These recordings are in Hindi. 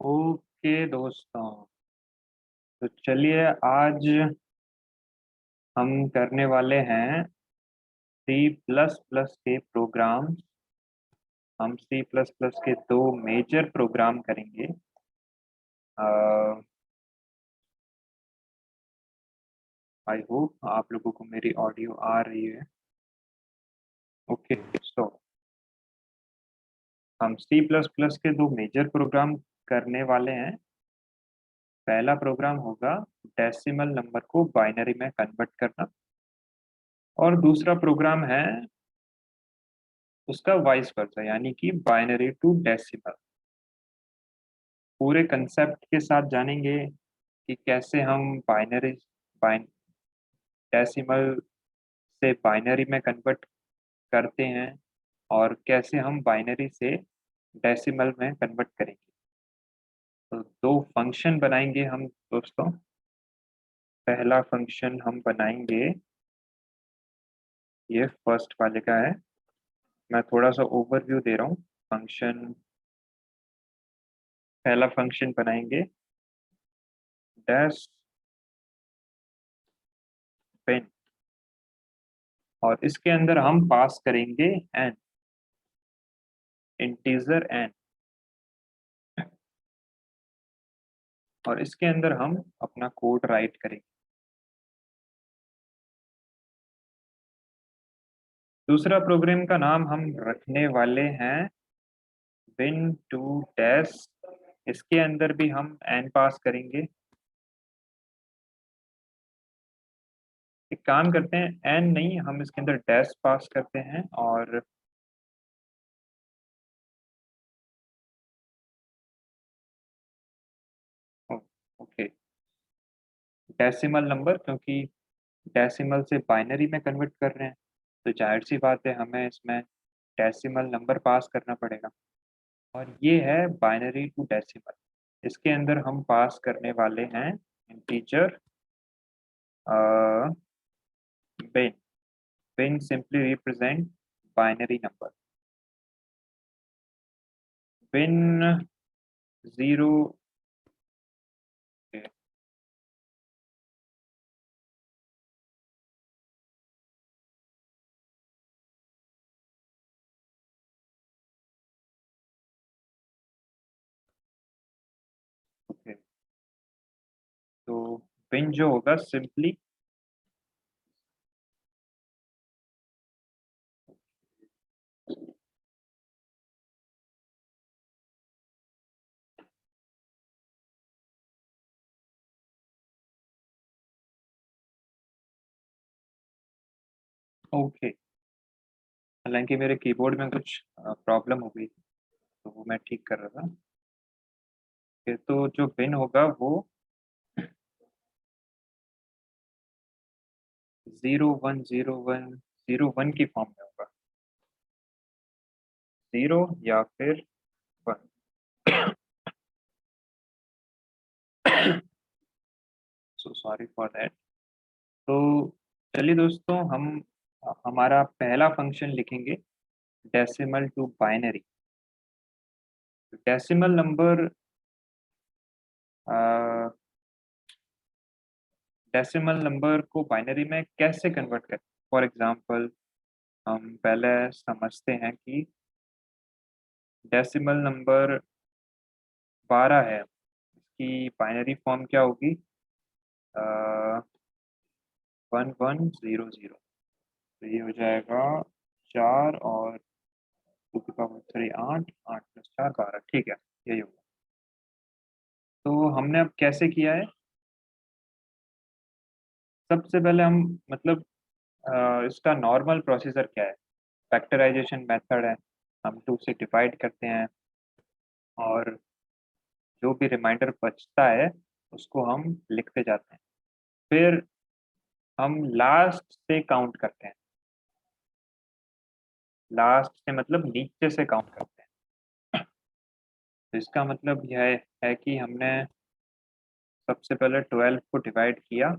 ओके दोस्तों, तो चलिए आज हम करने वाले हैं सी प्लस प्लस के प्रोग्राम। हम सी प्लस प्लस के दो मेजर प्रोग्राम करेंगे। आई होप आप लोगों को मेरी ऑडियो आ रही है। ओके, सो हम सी प्लस प्लस के दो मेजर प्रोग्राम करने वाले हैं। पहला प्रोग्राम होगा डेसिमल नंबर को बाइनरी में कन्वर्ट करना, और दूसरा प्रोग्राम है उसका वाइस वर्सा, यानी कि बाइनरी टू डेसिमल। पूरे कंसेप्ट के साथ जानेंगे कि कैसे हम डेसिमल से बाइनरी में कन्वर्ट करते हैं और कैसे हम बाइनरी से डेसिमल में कन्वर्ट करेंगे। तो दो फंक्शन बनाएंगे हम दोस्तों। पहला फंक्शन हम बनाएंगे, ये फर्स्ट वाले का है। मैं थोड़ा सा ओवरव्यू दे रहा हूँ। फंक्शन पहला फंक्शन बनाएंगे डैश पेन, और इसके अंदर हम पास करेंगे एन, इंटीजर एन, और इसके अंदर हम अपना कोड राइट करेंगे। दूसरा प्रोग्राम का नाम हम रखने वाले हैं बिन टू डैश। इसके अंदर भी हम एन पास करेंगे। एक काम करते हैं, एन नहीं, हम इसके अंदर डैश पास करते हैं। और ओके, डेसिमल नंबर, क्योंकि डेसिमल से बाइनरी में कन्वर्ट कर रहे हैं तो जाहिर सी बात है हमें इसमें डेसिमल नंबर पास करना पड़ेगा। और ये है बाइनरी टू डेसिमल। इसके अंदर हम पास करने वाले हैं इंटीजर बिन। बिन सिंपली रिप्रेजेंट बाइनरी नंबर। बिन जीरो। ओके, तो बिन जो होगा सिंपली, ओके, हालांकि मेरे कीबोर्ड में कुछ प्रॉब्लम हो गई थी, तो वो मैं ठीक कर रहा था। फिर तो जो बिन होगा वो 010101 की फॉर्म में होगा। 0 या फिर 1। So sorry for that. तो चलिए दोस्तों, हम हमारा पहला फंक्शन लिखेंगे decimal to binary. Decimal number, decimal number को बाइनरी में कैसे कन्वर्ट करें। फॉर एग्जांपल, हम पहले समझते हैं कि डेसिमल नंबर 12 है, इसकी बाइनरी फॉर्म क्या होगी? 1100। तो ये हो जाएगा 4 और 2 की पावर 3 8, 8 + 4 12। ठीक है, यही होगा। तो हमने अब कैसे किया है? सबसे पहले हम मतलब इसका नॉर्मल प्रोसीजर क्या है? फैक्टराइजेशन मेथड है। हम 2 से डिवाइड करते हैं और जो भी रिमाइंडर बचता है उसको हम लिखते जाते हैं। फिर हम लास्ट से काउंट करते हैं। लास्ट से मतलब नीचे से काउंट करते हैं। तो इसका मतलब यह है कि हमने सबसे पहले 12 को डिवाइड किया।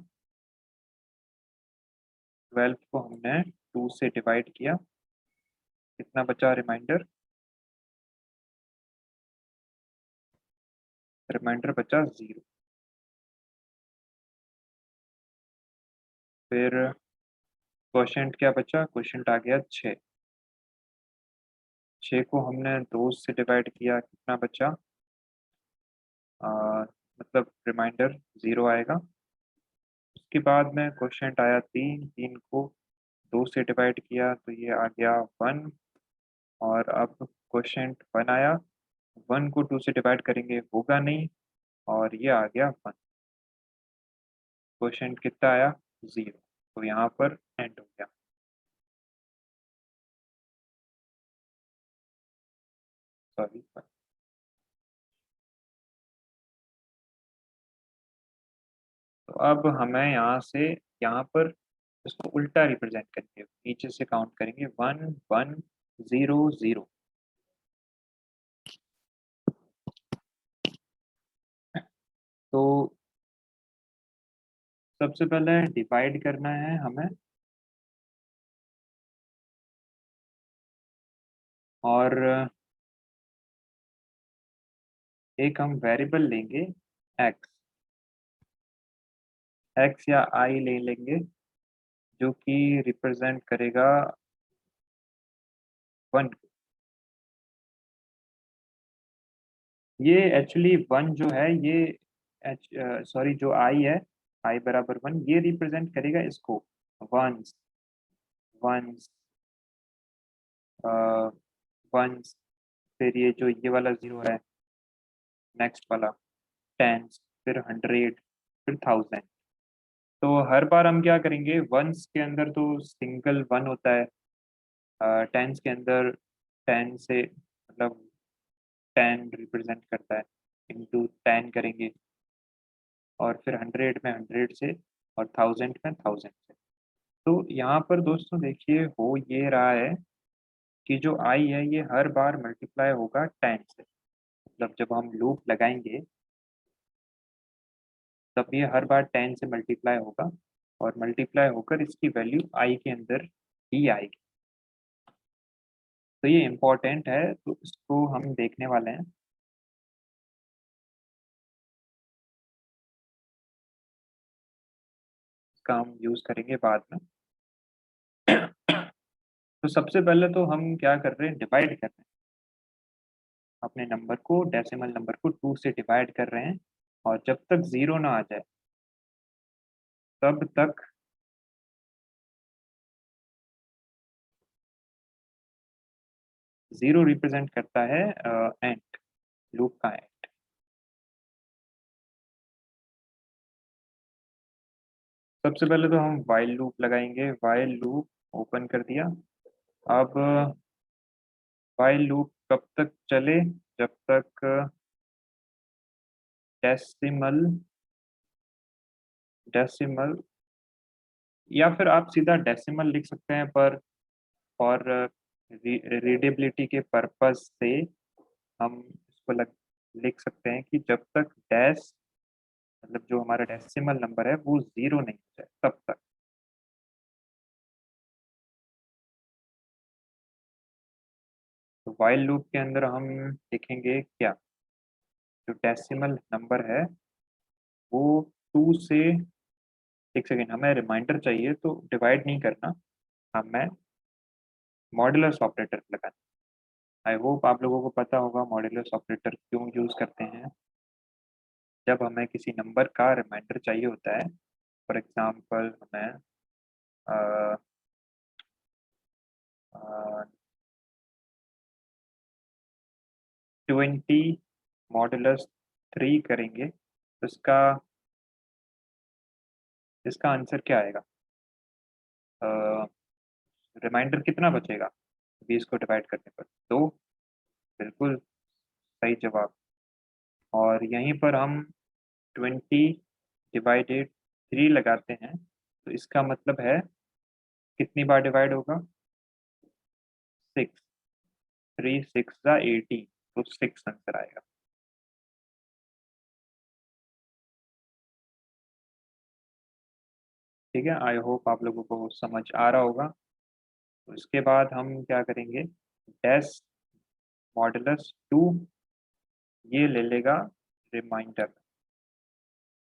12 को हमने 2 से डिवाइड किया। कितना बचा रिमाइंडर? रिमाइंडर बचा 0। फिर क्वोशंट क्या बचा, क्वोशंट आ गया 6। 6 को हमने 2 से डिवाइड किया, कितना बचा, मतलब रिमाइंडर 0 आएगा। उसके बाद में क्वोशंट आया 3। 3 को 2 से डिवाइड किया तो ये आ गया 1। और अब क्वोशंट 1 आया, 1 को 2 से डिवाइड करेंगे होगा नहीं, और ये आ गया 1। क्वोशंट कितना आया, 0। तो यहाँ पर एंड हो गया। सॉरी, तो अब हमें यहाँ से यहाँ पर इसको उल्टा रिप्रेजेंट करेंगे, नीचे से काउंट करेंगे 1 1 0 0। तो सबसे पहले डिवाइड करना है हमें, और एक हम वेरिएबल लेंगे x, x या i ले लेंगे, जो कि रिप्रेजेंट करेगा 1। ये एक्चुअली 1 जो है ये सॉरी जो i है, i बराबर 1, ये रिप्रेजेंट करेगा इसको, वंस वंस वंस। फिर ये जो ये वाला 0 है, नेक्स्ट वाला टेंस, फिर 100, फिर 1000। तो हर बार हम क्या करेंगे, वंस के अंदर तो सिंगल 1 होता है, टेंस के अंदर 10 से मतलब 10 रिप्रेजेंट करता है, इंटू 10 करेंगे, और फिर 100 में 100 से, और 1000 में 1000 से। तो यहाँ पर दोस्तों देखिए हो ये रहा है कि जो आई है ये हर बार मल्टीप्लाई होगा 10 से, मतलब जब हम लूप लगाएंगे तब ये हर बार 10 से मल्टीप्लाई होगा, और मल्टीप्लाई होकर इसकी वैल्यू आई के अंदर ही आएगी। तो ये इम्पोर्टेंट है, तो इसको हम देखने वाले हैं। इसका हम यूज़ करेंगे बाद में। तो सबसे पहले तो हम क्या कर रहे हैं, डिवाइड कर रहे हैं अपने नंबर को, डेसिमल नंबर को 2 से डिवाइड कर रहे हैं, और जब तक 0 ना आ जाए तब तक 0 रिप्रेजेंट करता है एंड, लूप का एंड। सबसे पहले तो हम वाइल लूप लगाएंगे, वाइल लूप ओपन कर दिया। अब वाइल लूप कब तक चले, जब तक डेसिमल डेसिमल या फिर आप सीधा डेसिमल लिख सकते हैं, पर और रीडेबिलिटी के पर्पस से हम इसको लिख सकते हैं कि जब तक डैश, मतलब जो हमारा डेसिमल नंबर है वो 0 नहीं हो जाए तब तक। तो वाइल लूप के अंदर हम लिखेंगे क्या, जो डेसिमल नंबर है वो 2 से, एक सेकेंड, हमें रिमाइंडर चाहिए तो डिवाइड नहीं करना, हमें मॉड्यूलस ऑपरेटर लगाना। आई होप आप लोगों को पता होगा मॉड्यूलस ऑपरेटर क्यों यूज़ करते हैं। जब हमें किसी नंबर का रिमाइंडर चाहिए होता है, फॉर एग्जांपल हमें 20 मॉडुलस 3 करेंगे तो इसका इसका आंसर क्या आएगा, रिमाइंडर कितना बचेगा 20 को डिवाइड करने पर, 2। बिल्कुल सही जवाब। और यहीं पर हम 20 डिवाइडेड 3 लगाते हैं, तो इसका मतलब है कितनी बार डिवाइड होगा, 6। 3 6 जा 18, तो 6 आंसर आएगा। ठीक है, आई होप आप लोगों को समझ आ रहा होगा। तो इसके बाद हम क्या करेंगे, डैश मॉडुलस 2 ये ले लेगा रिमाइंडर,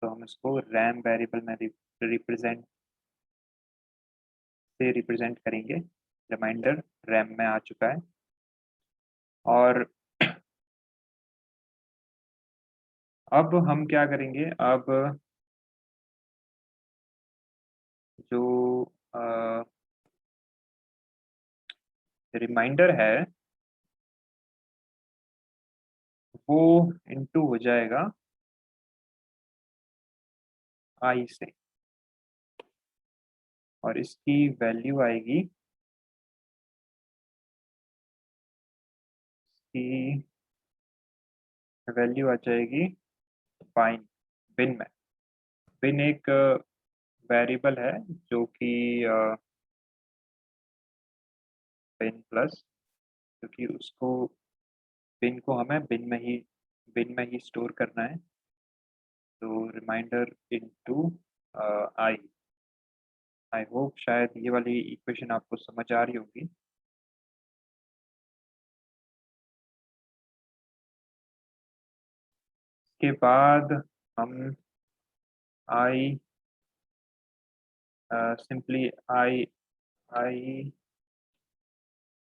तो हम इसको रैम वेरिएबल में रिप्रेजेंट करेंगे। रिमाइंडर रैम में आ चुका है। और अब हम क्या करेंगे, अब जो रिमाइंडर है वो इनटू हो जाएगा आई से, और इसकी वैल्यू आएगी, की वैल्यू आ जाएगी फाइन बिन में। बिन एक वेरिएबल है जो कि बिन प्लस, क्योंकि उसको बिन को हमें बिन में ही स्टोर करना है। तो remainder into I. I hope शायद ये वाली इक्वेशन आपको समझ आ रही होगी। इसके बाद हम आई सिंपली आई आई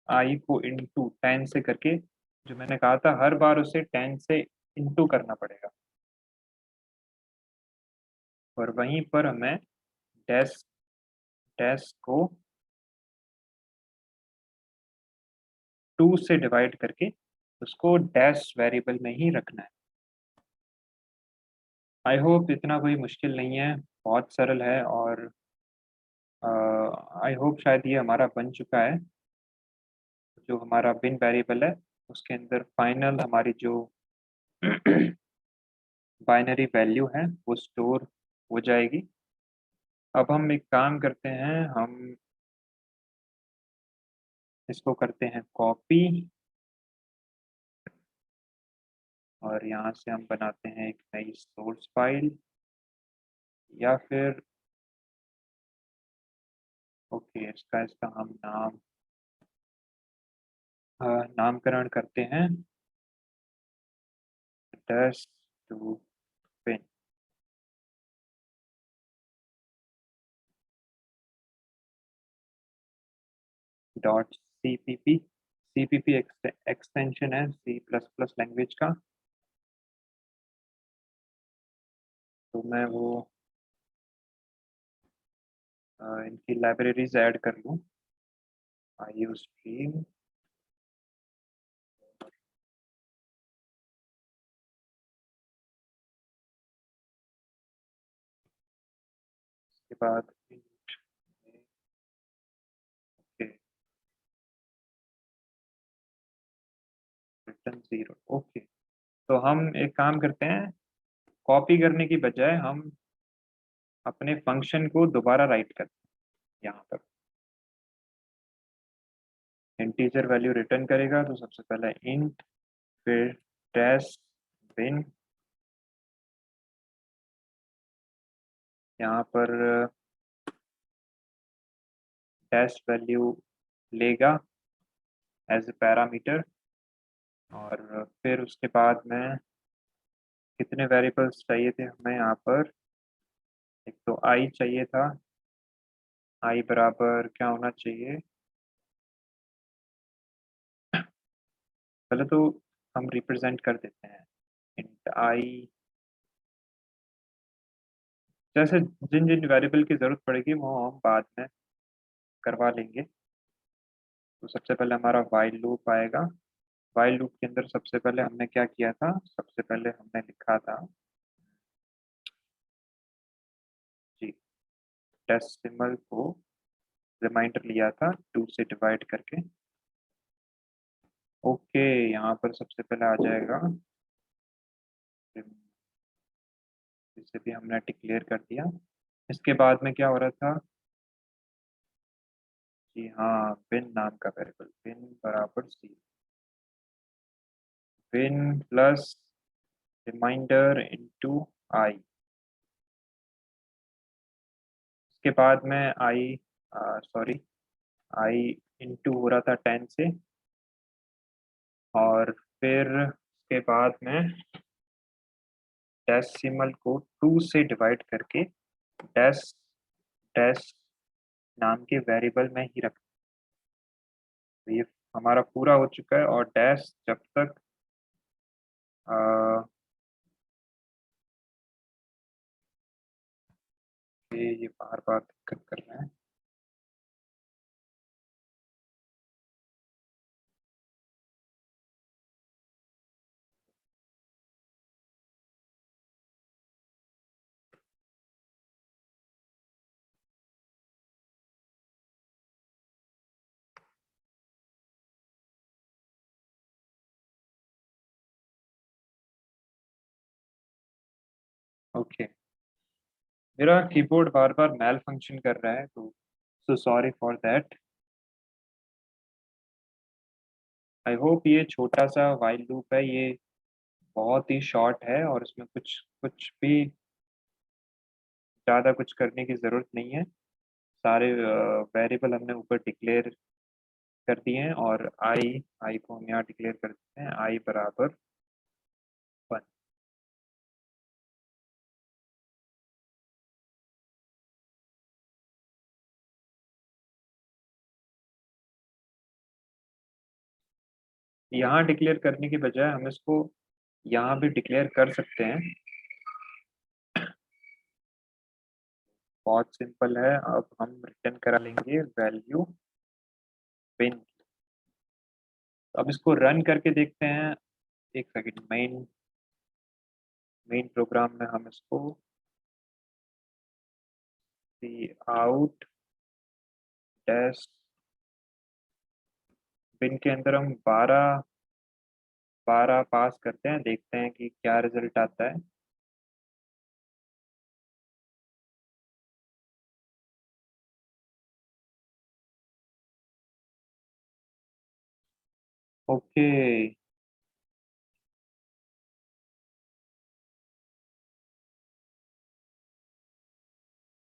आई को इनटू 10 से करके, जो मैंने कहा था हर बार उसे 10 से इनटू करना पड़ेगा, और वहीं पर हमें डैश डैश को 2 से डिवाइड करके उसको डैश वेरिएबल में ही रखना है। आई होप इतना कोई मुश्किल नहीं है, बहुत सरल है। और आई होप शायद ये हमारा बन चुका है। जो हमारा बिन वेरिएबल है उसके अंदर फाइनल हमारी जो बाइनरी वैल्यू है वो स्टोर हो जाएगी। अब हम एक काम करते हैं, हम इसको करते हैं कॉपी, और यहाँ से हम बनाते हैं एक नई सोर्स फाइल, या फिर ओके इसका हम नामकरण करते हैं dash to bin. Dot CPP extension है सी प्लस प्लस लैंग्वेज का, तो मैं वो इनकी लाइब्रेरीज ऐड कर लूँ। आईयू स्ट्रीम, के बाद रिटर्न 0। ओके, तो हम एक काम करते हैं, कॉपी करने की बजाय हम अपने फंक्शन को दोबारा राइट करते हैं। यहाँ पर इंटीजर वैल्यू रिटर्न करेगा, तो सबसे पहले इंट, फिर डैश बिन, यहाँ पर डैश वैल्यू लेगा एज ए पैरामीटर, और फिर उसके बाद में कितने वेरिएबल्स चाहिए थे हमें यहाँ पर, एक तो आई चाहिए था। आई बराबर क्या होना चाहिए, पहले तो हम रिप्रेजेंट कर देते हैं इंट आई, जैसे जिन जिन वेरिएबल की जरूरत पड़ेगी वो हम बाद में करवा लेंगे। तो सबसे पहले हमारा वाइल लूप आएगा। वाइल लूप के अंदर सबसे पहले हमने क्या किया था, सबसे पहले हमने लिखा था जी, डेसिमल को रिमाइंडर लिया था 2 से डिवाइड करके। ओके, यहाँ पर सबसे पहले आ जाएगा, इसे भी हमने डिक्लेयर कर दिया। इसके बाद में क्या हो रहा था, जी हाँ, बिन नाम का वेरिएबल, बिन बराबर सी, बिन प्लस रिमाइंडर इनटू आई। इसके बाद में आई, सॉरी, आई इनटू हो रहा था 10 से, और फिर उसके बाद में डेसिमल को 2 से डिवाइड करके डैश डैश नाम के वेरिएबल में ही रख। तो ये हमारा पूरा हो चुका है, और डैश जब तक ये बार बार दिक्कत कर रहे हैं। ओके, मेरा कीबोर्ड बार बार मैल फंक्शन कर रहा है, तो सो sorry for that. I hope ये छोटा सा वाइल लूप है, ये बहुत ही शॉर्ट है और इसमें कुछ कुछ भी ज़्यादा कुछ करने की ज़रूरत नहीं है। सारे वेरिएबल हमने ऊपर डिक्लेयर कर दिए हैं, और आई को हम यहाँ डिक्लेयर कर देते हैं, आई बराबर 1। यहाँ डिक्लेयर करने के बजाय हम इसको यहाँ भी डिक्लेयर कर सकते हैं। बहुत सिंपल है, अब हम रिटर्न करा लेंगे वैल्यू बिन। अब इसको रन करके देखते हैं। एक सेकंड, मेन प्रोग्राम में हम इसको आउट डैश बिन के अंदर हम 12 पास करते हैं, देखते हैं कि क्या रिजल्ट आता है। ओके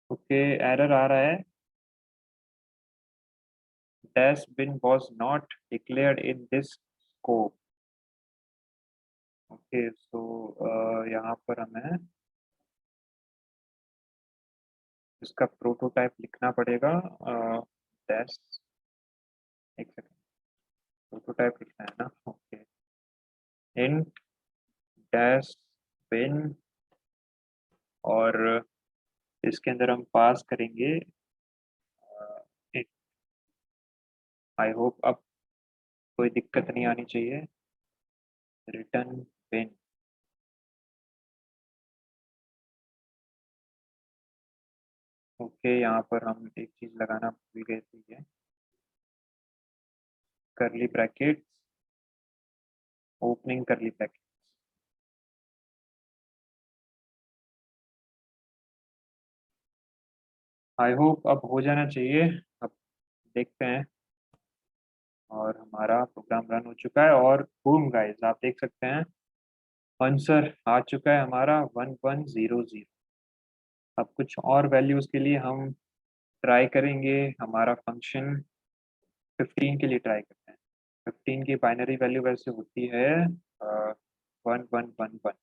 ओके, एरर आ रहा है, dash bin was not declared in this scope. Okay, so यहाँ पर हमें इसका प्रोटोटाइप लिखना पड़ेगा। डैश, एक सेकंड, प्रोटोटाइप लिखना है ना। ओके, इंट डैश बिन, और इसके अंदर हम पास करेंगे इंट। आई होप अब कोई दिक्कत नहीं आनी चाहिए। रिटर्न बिन। ओके, यहाँ पर हम एक चीज लगाना भूल गए थे, ये करली ब्रैकेट, ओपनिंग करली ब्रैकेट। आई होप अब हो जाना चाहिए। अब देखते हैं, और हमारा प्रोग्राम रन हो चुका है, और बूम गाइस, आप देख सकते हैं आंसर आ चुका है हमारा 1100। अब कुछ और वैल्यूज के लिए हम ट्राई करेंगे, हमारा फंक्शन 15 के लिए ट्राई करते हैं। 15 की बाइनरी वैल्यू वैसे होती है 1111।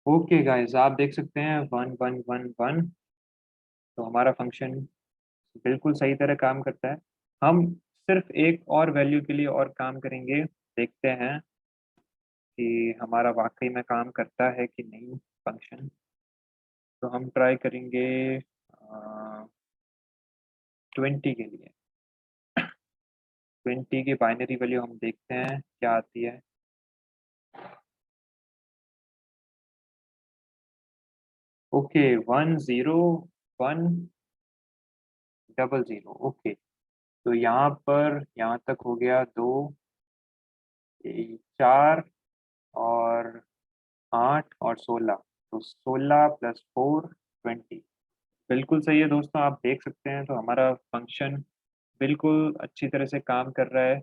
ओके गाइस, आप देख सकते हैं 1111। तो हमारा फंक्शन बिल्कुल सही तरह काम करता है। हम सिर्फ एक और वैल्यू के लिए और काम करेंगे, देखते हैं कि हमारा वाकई में काम करता है कि नहीं फंक्शन। तो हम ट्राई करेंगे 20 के लिए। 20 की बाइनरी वैल्यू हम देखते हैं क्या आती है। ओके, 101000। ओके, तो यहाँ पर यहाँ तक हो गया, 2 4 और 8 और 16। तो 16 + 4 20। बिल्कुल सही है दोस्तों, आप देख सकते हैं, तो हमारा फंक्शन बिल्कुल अच्छी तरह से काम कर रहा है।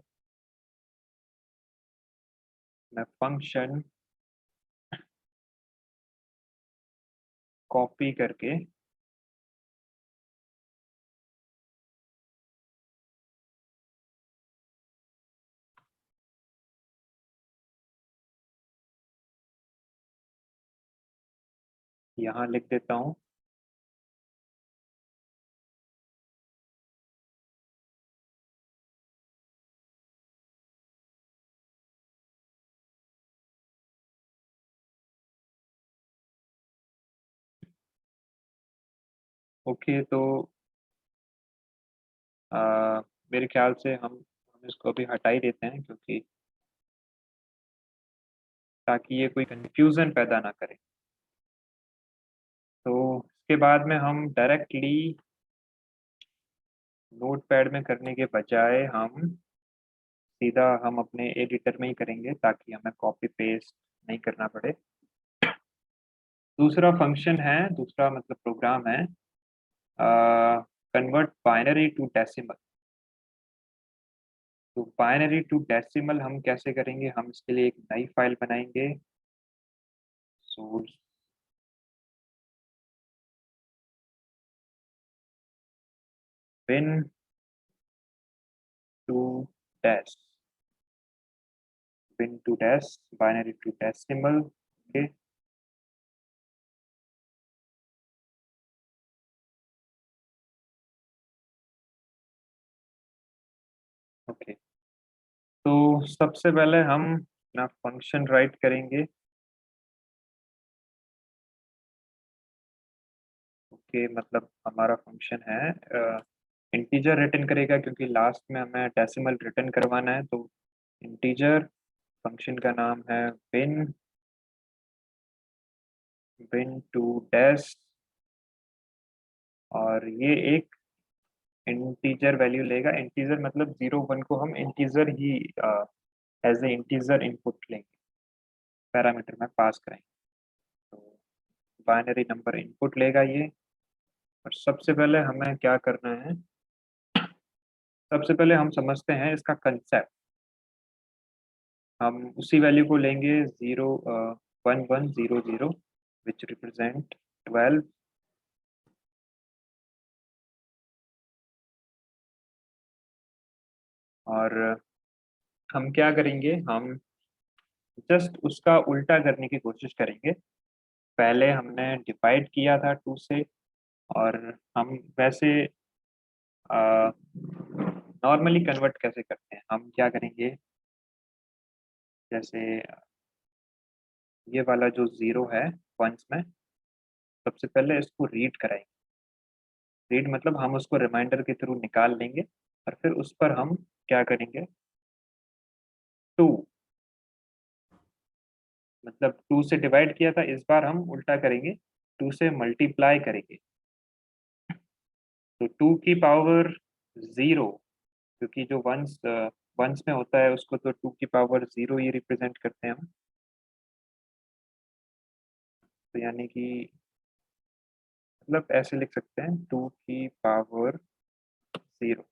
मैं फंक्शन कॉपी करके यहाँ लिख देता हूँ। ओके, तो मेरे ख्याल से हम इसको अभी हटा ही देते हैं, क्योंकि ताकि ये कोई कंफ्यूजन पैदा ना करे। तो इसके बाद में हम डायरेक्टली नोटपैड में करने के बजाय हम सीधा हम अपने एडिटर में ही करेंगे, ताकि हमें कॉपी पेस्ट नहीं करना पड़े। दूसरा फंक्शन है, दूसरा मतलब प्रोग्राम है, कन्वर्ट बाइनरी टू डेसिमल। तो बाइनरी टू डेसिमल हम कैसे करेंगे? हम इसके लिए एक नई फाइल बनाएंगे, source bin to dash, bin to dash binary to decimal. Okay, okay. तो सबसे पहले हम अपना फंक्शन राइट करेंगे। ओके, मतलब हमारा फंक्शन है इंटीजर रिटर्न करेगा, क्योंकि लास्ट में हमें डेसिमल रिटर्न करवाना है। तो इंटीजर, फंक्शन का नाम है बिन, बिन टू डैश, और ये एक इंटीजर वैल्यू लेगा। इंटीजर मतलब 0 1 को हम इंटीजर ही एज ए इंटीजर इनपुट लेंगे, पैरामीटर में पास करेंगे। तो बाइनरी नंबर इनपुट लेगा ये। और सबसे पहले हमें क्या करना है? सबसे पहले हम समझते हैं इसका कंसेप्ट। हम उसी वैल्यू को लेंगे 0 1 1 0 0, विच रिप्रेजेंट 12। और हम क्या करेंगे? हम जस्ट उसका उल्टा करने की कोशिश करेंगे। पहले हमने डिवाइड किया था 2 से, और हम वैसे नॉर्मली कन्वर्ट कैसे करते हैं? हम क्या करेंगे? जैसे ये वाला जो 0 है वंस में, सबसे पहले इसको रीड कराएंगे। रीड मतलब हम उसको रिमाइंडर के थ्रू निकाल लेंगे, और फिर उस पर हम क्या करेंगे? 2, मतलब 2 से डिवाइड किया था, इस बार हम उल्टा करेंगे, 2 से मल्टीप्लाई करेंगे। तो 2 की पावर 0, क्योंकि जो वंस वंस में होता है उसको तो 2 की पावर 0 ही रिप्रेजेंट करते हैं हम। तो यानी कि मतलब ऐसे लिख सकते हैं, 2 की पावर 0।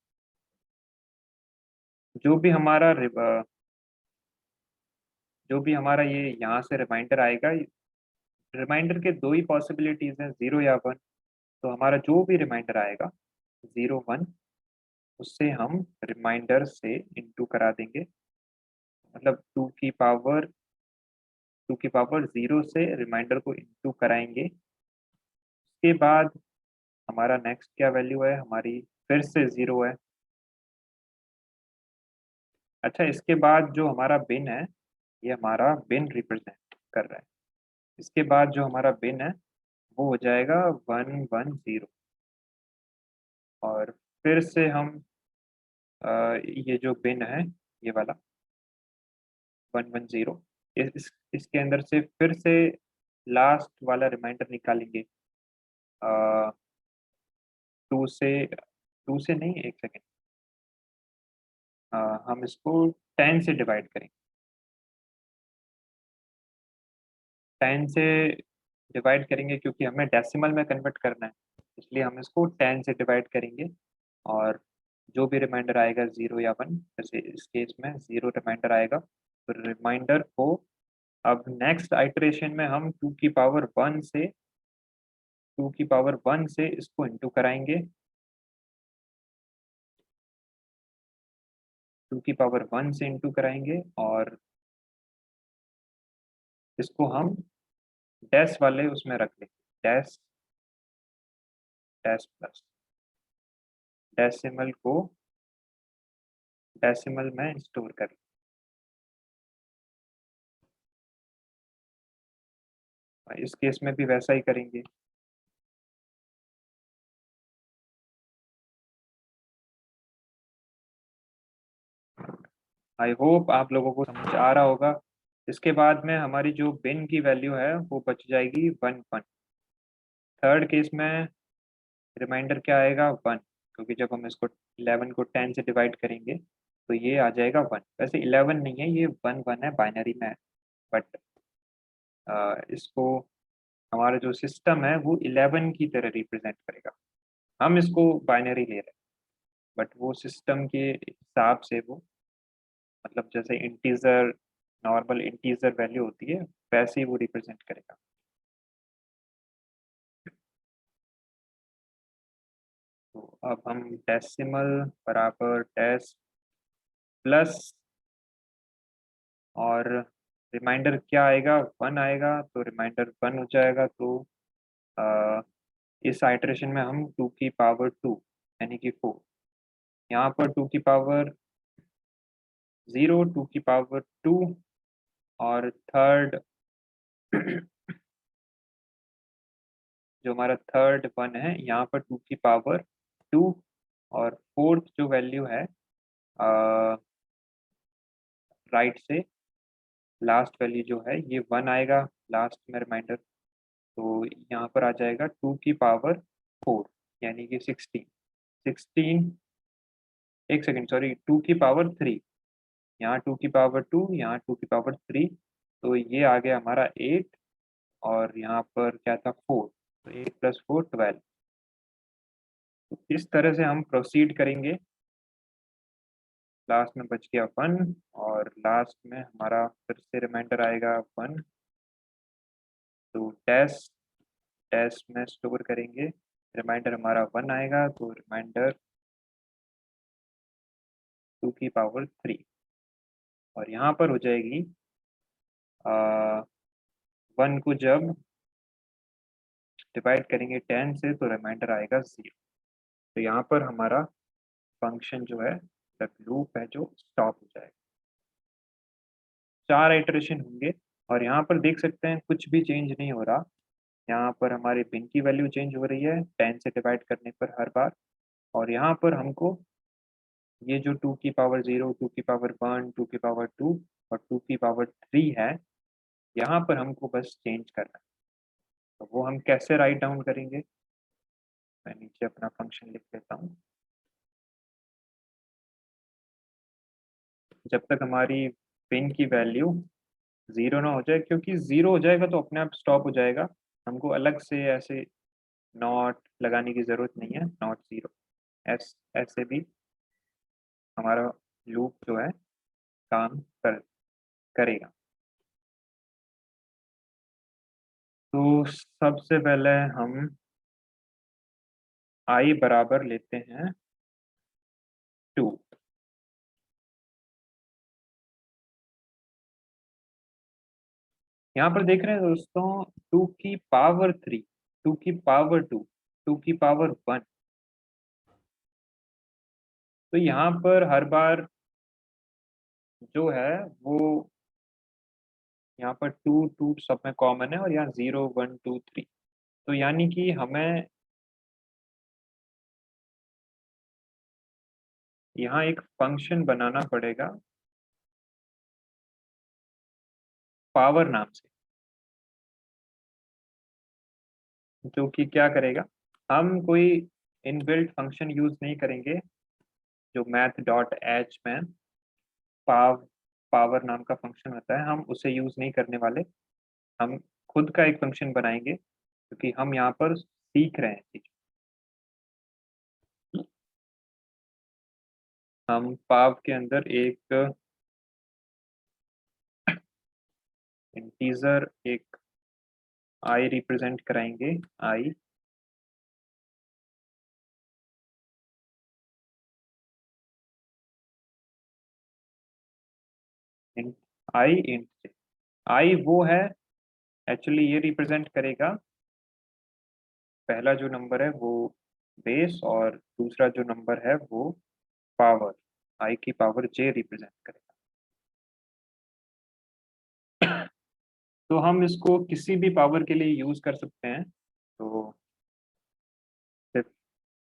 जो भी हमारा जो भी हमारा ये यहाँ से रिमाइंडर आएगा, रिमाइंडर के दो ही पॉसिबिलिटीज हैं, 0 या 1। तो हमारा जो भी रिमाइंडर आएगा 0 1, उससे हम रिमाइंडर से इंटू करा देंगे। मतलब 2 की पावर 0 से रिमाइंडर को इंटू कराएंगे। उसके बाद हमारा नेक्स्ट क्या वैल्यू है हमारी? फिर से 0 है। अच्छा, इसके बाद जो हमारा बिन है, ये हमारा बिन रिप्रेजेंट कर रहा है। इसके बाद जो हमारा बिन है वो हो जाएगा 1 1 0। और फिर से हम ये जो बिन है, ये वाला 1 1 0, इसके अंदर से फिर से लास्ट वाला रिमाइंडर निकालेंगे। 2 से नहीं, एक सेकेंड, हम इसको 10 से डिवाइड करेंगे। 10 से डिवाइड करेंगे क्योंकि हमें डेसिमल में कन्वर्ट करना है, इसलिए हम इसको 10 से डिवाइड करेंगे। और जो भी रिमाइंडर आएगा 0 या 1, जैसे इस केस में 0 रिमाइंडर आएगा, तो रिमाइंडर को अब नेक्स्ट आइटरेशन में हम 2 की पावर 1 से इसको इंटू कराएंगे। 2 की पावर 1 से इंटू कराएंगे, और इसको हम डैश वाले उसमें रख लेंगे, डैश डैश प्लस डेसिमल को डेसिमल में स्टोर कर। इस केस में भी वैसा ही करेंगे। आई होप आप लोगों को समझ आ रहा होगा। इसके बाद में हमारी जो बिन की वैल्यू है वो बच जाएगी 1 1। थर्ड केस में रिमाइंडर क्या आएगा 1, क्योंकि जब हम इसको 11 को 10 से डिवाइड करेंगे तो ये आ जाएगा 1। वैसे 11 नहीं है, ये 1 1 है, बाइनरी में है। बट इसको हमारा जो सिस्टम है वो 11 की तरह रिप्रेजेंट करेगा। हम इसको बाइनरी ले रहे हैं, बट वो सिस्टम के हिसाब से वो, मतलब जैसे इंटीजर, नॉर्मल इंटीजर वैल्यू होती है वैसे ही वो रिप्रेजेंट करेगा। तो अब हम डेसिमल बराबर डेस प्लस, और रिमाइंडर क्या आएगा 1 आएगा, तो रिमाइंडर 1 हो जाएगा। तो अ, इस आइटरेशन में हम 2 की पावर 2 यानी कि 4, यहाँ पर 2 की पावर 0, 2 की पावर 2, और थर्ड जो हमारा थर्ड 1 है यहाँ पर 2 की पावर 2, और फोर्थ जो वैल्यू है राइट से लास्ट वैल्यू जो है ये 1 आएगा लास्ट में रिमाइंडर। तो यहाँ पर आ जाएगा 2 की पावर 4 यानी कि 16। 16, एक सेकेंड सॉरी, 2 की पावर 3, यहाँ 2 की पावर 2, यहाँ 2 की पावर 3, तो ये आ गया हमारा 8, और यहाँ पर क्या था 4, तो 8 + 4 12। तो इस तरह से हम प्रोसीड करेंगे। लास्ट में बच गया 1, और लास्ट में हमारा फिर से रिमाइंडर आएगा 1। तो डैश डैश में स्टोर करेंगे, रिमाइंडर हमारा 1 आएगा, तो रिमाइंडर 2 की पावर 3, और यहाँ पर हो जाएगी 1 को जब डिवाइड करेंगे 10 से तो रिमाइंडर आएगा 0। तो यहाँ पर हमारा फंक्शन जो है, लूप है जो स्टॉप हो जाएगा। 4 आइटरेशन होंगे, और यहाँ पर देख सकते हैं कुछ भी चेंज नहीं हो रहा। यहाँ पर हमारे बिन की वैल्यू चेंज हो रही है 10 से डिवाइड करने पर हर बार, और यहाँ पर हमको ये जो 2 की पावर 0, 2 की पावर 1, 2 की पावर 2 और 2 की पावर 3 है, यहाँ पर हमको बस चेंज करना है। तो वो हम कैसे राइट डाउन करेंगे, मैं नीचे अपना फंक्शन लिख लेता हूँ। जब तक हमारी पिन की वैल्यू 0 ना हो जाए, क्योंकि 0 हो जाएगा तो अपने आप स्टॉप हो जाएगा, हमको अलग से ऐसे नॉट लगाने की ज़रूरत नहीं है, नॉट 0 ऐसे भी हमारा लूप जो है काम करेगा। तो सबसे पहले हम आई बराबर लेते हैं 2। यहाँ पर देख रहे हैं दोस्तों, 2 की पावर 3, 2 की पावर 2, 2 की पावर 1। तो यहाँ पर हर बार जो है वो, यहाँ पर 2 2 सब में कॉमन है, और यहाँ 0 1 2 3। तो यानी कि हमें यहाँ एक फंक्शन बनाना पड़ेगा पावर नाम से, जो कि क्या करेगा, हम कोई इनबिल्ट फंक्शन यूज नहीं करेंगे। जो मैथ डॉट एच में पावर नाम का फंक्शन होता है, हम उसे यूज नहीं करने वाले। हम खुद का एक फंक्शन बनाएंगे, क्योंकि हम यहाँ पर सीख रहे हैं चीज। हम पाव के अंदर एक इंटीजर, एक आई रिप्रेजेंट कराएंगे। आई इंट आई इंट आई वो है, एक्चुअली ये रिप्रेजेंट करेगा पहला जो नंबर है वो बेस और दूसरा जो नंबर है वो पावर, आई की पावर जे रिप्रेजेंट करेगा। तो हम इसको किसी भी पावर के लिए यूज कर सकते हैं, तो सिर्फ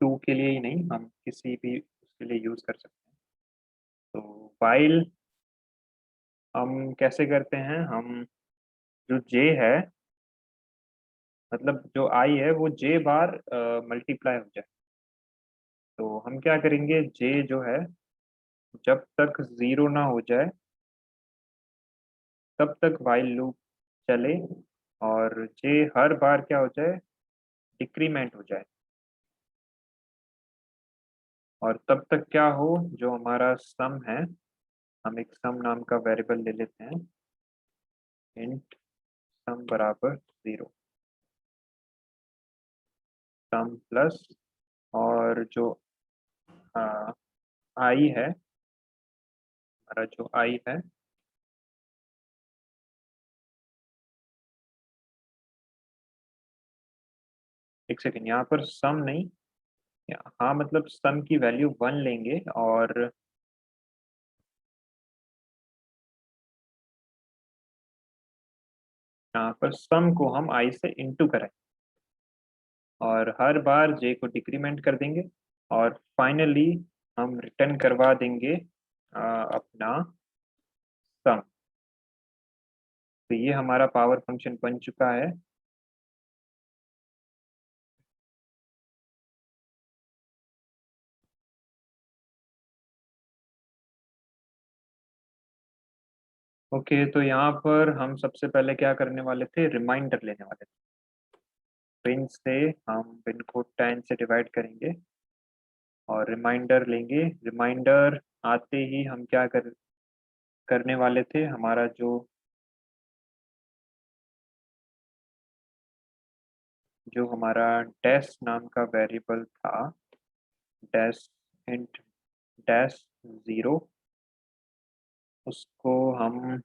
टू के लिए ही नहीं, हम किसी भी उसके लिए यूज कर सकते हैं। तो वाइल हम कैसे करते हैं, हम जो जे है, मतलब जो आई है वो जे बार मल्टीप्लाई हो जाए। तो हम क्या करेंगे, जे जो है जब तक जीरो ना हो जाए तब तक वाइल लूप चले, और जे हर बार क्या हो जाए, डिक्रीमेंट हो जाए। और तब तक क्या हो, जो हमारा सम है, हम एक सम नाम का वेरिएबल ले लेते हैं, इंट सम बराबर 0, सम प्लस, और जो आई है, हमारा जो आई है, एक सेकेंड, यहाँ पर सम नहीं, हाँ मतलब सम की वैल्यू 1 लेंगे, और यहाँ पर सम को हम आई से इंटू करें, और हर बार जे को डिक्रीमेंट कर देंगे, और फाइनली हम रिटर्न करवा देंगे अपना सम। तो ये हमारा पावर फंक्शन बन चुका है। ओके, तो यहाँ पर हम सबसे पहले क्या करने वाले थे, रिमाइंडर लेने वाले थे। बिन से हम बिन को 10 से डिवाइड करेंगे और रिमाइंडर लेंगे। रिमाइंडर आते ही हम क्या करने वाले थे, हमारा जो हमारा डैश नाम का वेरिएबल था, डैश इंट डैश 0, उसको हम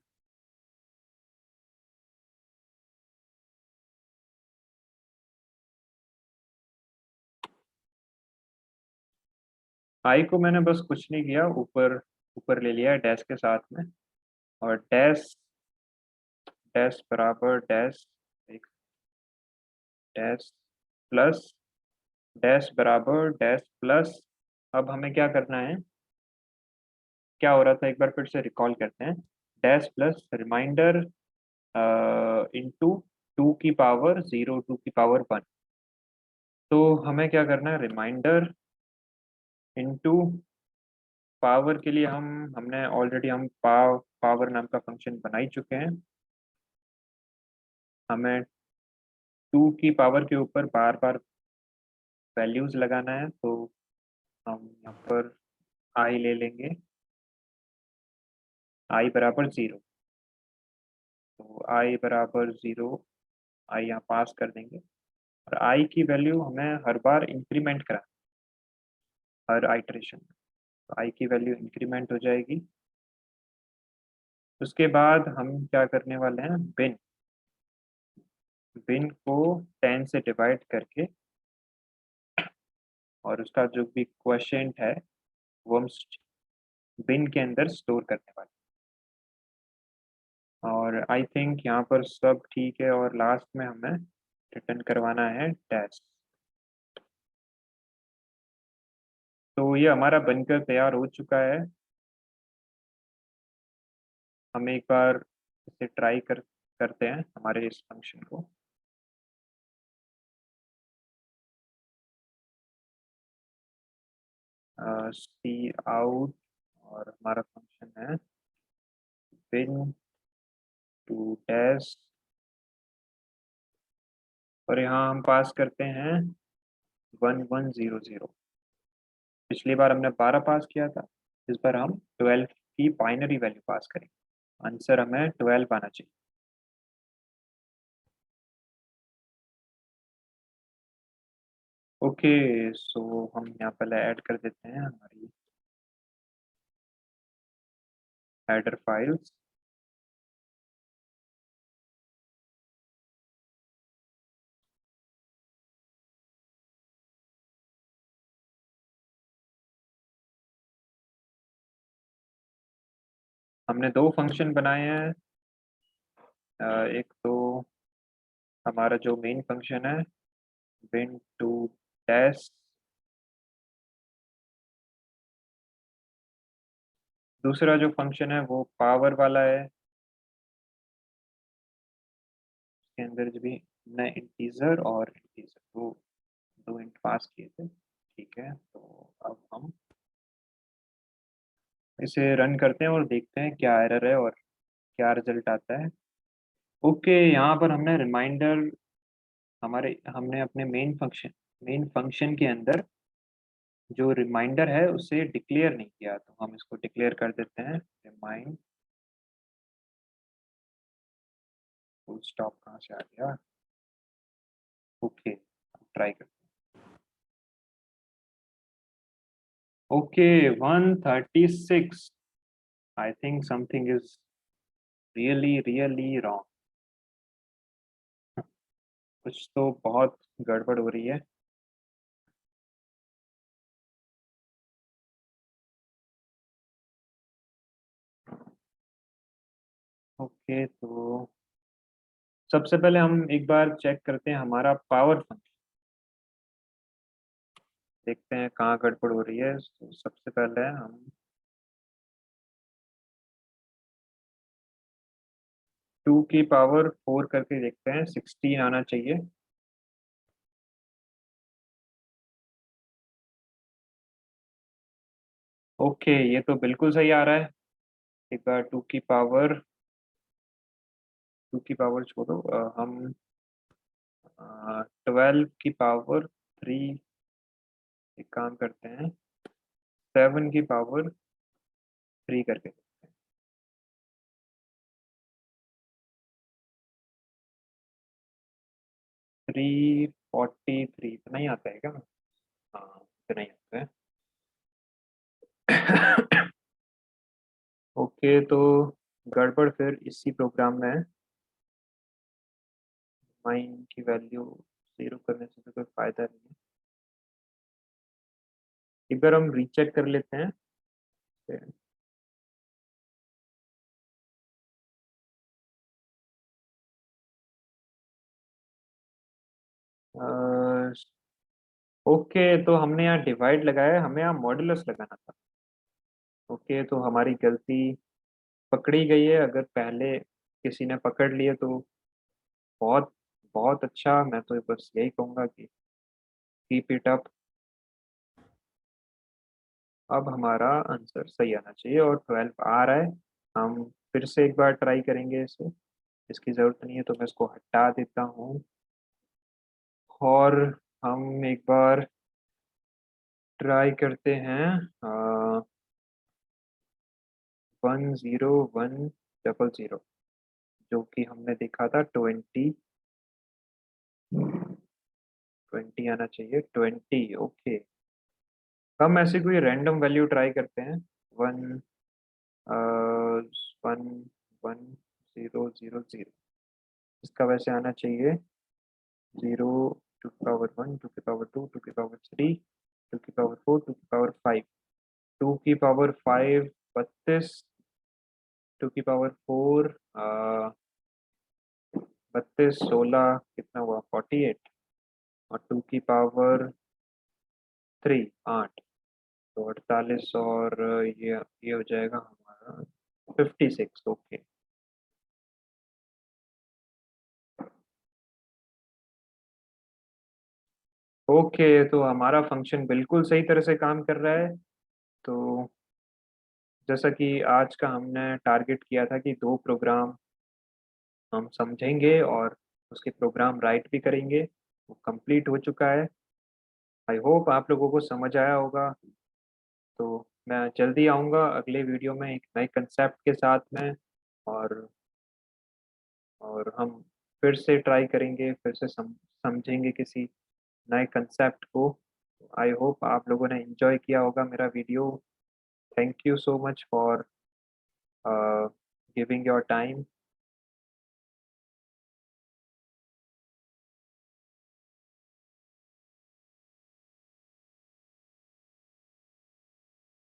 आई को मैंने बस कुछ नहीं किया, ऊपर ऊपर ले लिया डैश के साथ में, और डैश डैश बराबर डैश, एक डैश प्लस, डैश बराबर डैश प्लस। अब हमें क्या करना है, क्या हो रहा था एक बार फिर से रिकॉल करते हैं। डैश प्लस रिमाइंडर इंटू 2 की पावर 0, 2 की पावर 1। तो हमें क्या करना है, रिमाइंडर इंटू पावर के लिए हमने ऑलरेडी पावर नाम का फंक्शन बना ही चुके हैं। हमें 2 की पावर के ऊपर बार बार वैल्यूज लगाना है, तो हम यहाँ पर आई ले लेंगे, आई बराबर 0। तो आई बराबर 0, आई यहाँ पास कर देंगे, और आई की वैल्यू हमें हर बार इंक्रीमेंट करा, हर आइटरेशन में। तो आई की वैल्यू इंक्रीमेंट हो जाएगी। उसके बाद हम क्या करने वाले हैं, बिन बिन को 10 से डिवाइड करके, और उसका जो भी क्वोशिएंट है वो हम बिन के अंदर स्टोर करने वाले हैं। और आई थिंक यहाँ पर सब ठीक है, और लास्ट में हमें रिटर्न करवाना है डैश। तो ये हमारा बनकर तैयार हो चुका है। हम एक बार इसे ट्राई करते हैं हमारे इस फंक्शन को। सी आउट, और हमारा फंक्शन है बिन टू डैश, और यहाँ हम पास करते हैं 1100। पिछली बार हमने 12 पास किया था, इस बार हम 12 की बाइनरी वैल्यू पास करेंगे। आंसर हमें 12 आना चाहिए। ओके, सो हम यहाँ पहले ऐड कर देते हैं हमारी हेडर फाइल्स। हमने दो फंक्शन बनाए हैं। एक तो हमारा जो मेन फंक्शन है बिन टू डैश, दूसरा जो फंक्शन है वो पावर वाला है। इसके अंदर जो भी हमने इंटीजर और इंटीजर दो इंट पास किए थे। ठीक है, तो अब हम इसे रन करते हैं और देखते हैं क्या एरर है और क्या रिजल्ट आता है। ओके, यहाँ पर हमने रिमाइंडर, हमारे हमने अपने मेन फंक्शन के अंदर जो रिमाइंडर है उसे डिक्लेयर नहीं किया, तो हम इसको डिक्लेयर कर देते हैं। रिमाइंड फुल स्टॉप कहाँ से आ गया? ओके, ट्राई करते हैं। Okay, 136। I think something is really really wrong. कुछ तो बहुत गड़बड़ हो रही है। ओके, तो सबसे पहले हम एक बार चेक करते हैं हमारा पावर फंक्शन, देखते हैं कहाँ गड़बड़ हो रही है। तो सबसे पहले हम 2 की पावर 4 करके देखते हैं, 16 आना चाहिए। ओके, ये तो बिल्कुल सही आ रहा है। एक बार 2 की पावर छोड़ो, हम 12 की पावर 3, एक काम करते हैं, 7 की पावर 3 करके। 343 इतना ही आता है क्या? हाँ, इतना ही आता है। ओके, तो गड़बड़ फिर इसी प्रोग्राम में है। माइन की वैल्यू 0 करने से तो कोई फायदा नहीं है। एक बार हम रीचेक कर लेते हैं। ओके, तो हमने यहाँ डिवाइड लगाया है, हमें यहाँ मॉड्यूलस लगाना था। ओके, तो हमारी गलती पकड़ी गई है। अगर पहले किसी ने पकड़ लिए तो बहुत बहुत अच्छा। मैं तो बस यही कहूँगा कि कीप इट अप। अब हमारा आंसर सही आना चाहिए और 12 आ रहा है। हम फिर से एक बार ट्राई करेंगे इसे। इसकी ज़रूरत नहीं है तो मैं इसको हटा देता हूँ। और हम एक बार ट्राई करते हैं। 10100, जो कि हमने देखा था 20 आना चाहिए, 20। ओके, हम ऐसे कोई रैंडम वैल्यू ट्राई करते हैं। 1 1 1 0 0 0। इसका वैसे आना चाहिए 0, 2 की पावर 1, 2 की पावर 2, 2 की पावर 3, 2 की पावर 4, 2 की पावर 5। 2 की पावर 5 32, 2 की पावर 4 32, 16 कितना हुआ, 48। और 2 की पावर 3 8, तो 48 और ये हो जाएगा हमारा 56। ओके। ओके, तो हमारा फंक्शन बिल्कुल सही तरह से काम कर रहा है। तो जैसा कि आज का हमने टारगेट किया था कि दो प्रोग्राम हम समझेंगे और उसके प्रोग्राम राइट भी करेंगे, वो कंप्लीट हो चुका है। आई होप आप लोगों को समझ आया होगा। तो मैं जल्दी आऊँगा अगले वीडियो में एक नए कंसेप्ट के साथ में। और हम फिर से ट्राई करेंगे, फिर से समझेंगे किसी नए कंसेप्ट को। आई होप आप लोगों ने एंजॉय किया होगा मेरा video. Thank you so much for giving your time.